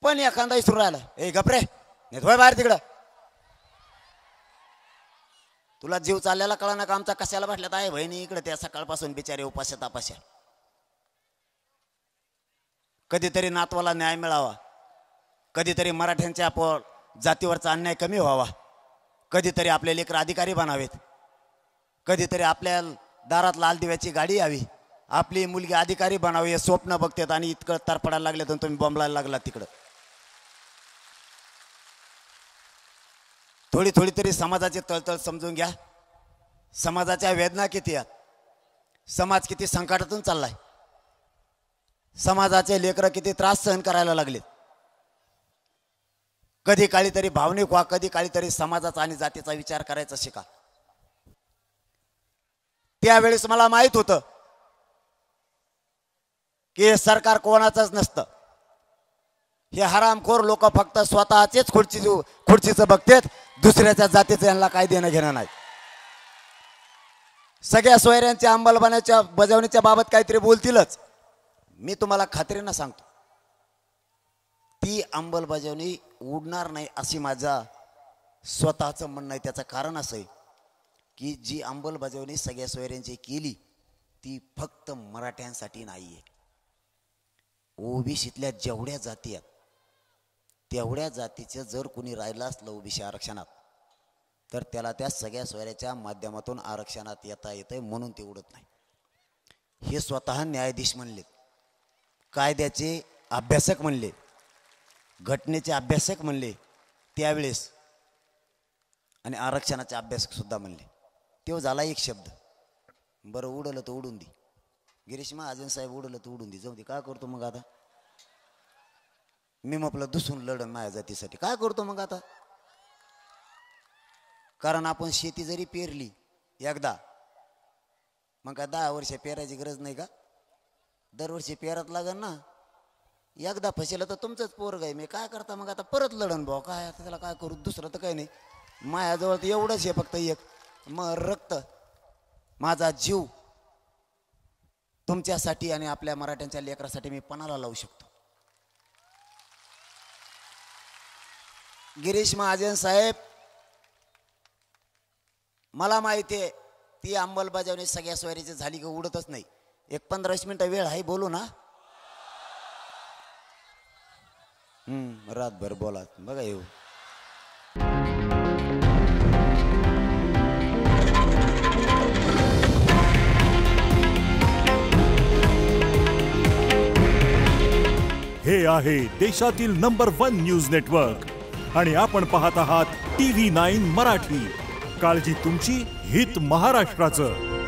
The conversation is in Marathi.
पण एखादा इसरू राहिला, ए गपरे नेतोय बाहेर तिकडं. तुला जीव चाललेला कळा ना का आमचा कशाला म्हटल्यात आहे बहिणी इकडे त्या सकाळपासून बिचारे उपास्या तापास्या. कधीतरी नातवाला न्याय मिळावा, कधीतरी मराठ्यांच्या जातीवरचा अन्याय कमी व्हावा, कधीतरी आपले लेकर अधिकारी बनावेत, कधीतरी आपल्या दारात लाल दिव्याची गाडी यावी, आपली मुलगी अधिकारी बनावी हे स्वप्न बघतात आणि इतकं तरपडायला लागले तर तुम्ही बॉम्बलायला लागला तिकडं. थोडी थोडी तरी समाजाची तळतळ समजून घ्या. समाजाच्या वेदना किती आहेत, समाज किती संकटातून चाललाय, समाजाचे लेकरं किती त्रास सहन करायला लागलेत. कधी काळी तरी भावनिक व्हा, कधी काळी तरी समाजाचा आणि जातीचा विचार करायचा शिका. त्यावेळेस मला माहित होतं की हे सरकार कोणाचंच नसतं. हे हरामखोर लोक फक्त स्वतःचेच खुर्चीचं बघतात, दुसऱ्याच्या जातीचं यांना काय देणं घेणं नाही. सगळ्या सोयऱ्यांच्या अंमलबजावणीच्या बाबत काहीतरी बोलतीलच. मी तुम्हाला खात्रीनं सांगतो ती अंमलबजावणी उडणार नाही अशी माझा स्वतःचं म्हणणं आहे. त्याचं कारण असं आहे की जी अंमलबजावणी सगळ्या सोयऱ्यांची केली ती फक्त मराठ्यांसाठी नाही आहे. ओबीसीतल्या जेवढ्या जाती आहेत तेवढ्या जातीचं जर कोणी राहिलं असलं ओबीसी आरक्षणात तर त्याला त्या सगळ्या सोयऱ्याच्या माध्यमातून आरक्षणात येता येतंय म्हणून ते उडत नाही. हे स्वतः न्यायाधीश म्हणले, कायद्याचे अभ्यासक म्हणले, घटनेचे अभ्यासक म्हणले त्यावेळेस, आणि आरक्षणाचे अभ्यासक सुद्धा म्हणले. तो झाला एक शब्द, बरं उडलं तर उडून दे. गिरीश महाजन साहेब उडलं तर उडून दे, जाऊ दे, काय करतो मग आता. मी म्हटलं दुसून लढण माझ्या जातीसाठी, काय करतो मग आता. कारण आपण शेती जरी पेरली एकदा मग काय 10 वर्ष पेरायची गरज नाही का, दरवर्षी पेरत लागन ना. एकदा फसेलं तर तुमचंच पोरग आहे, मी काय करता मग आता परत लढण भाऊ, काय आता त्याला काय करू, दुसरं तर काही नाही. माझ्याजवळ तर एवढंच आहे फक्त एक, मग रक्त माझा जीव तुमच्यासाठी आणि आपल्या मराठ्यांच्या लेकरासाठी मी पणाला लावू शकतो. गिरीश महाजन साहेब, मला माहिती आहे ती अंमलबजावणी सगळ्या सोयरीची झाली की उडतच नाही. एक 15-20 मिनिटं वेळ आहे, बोलू ना. रातभर बोला बघा. येऊ हे आहे देशातील नंबर 1 न्यूज नेटवर्क आणि आपण पाहत आहात TV9 मराठी. काळजी तुमची, हित महाराष्ट्राचं.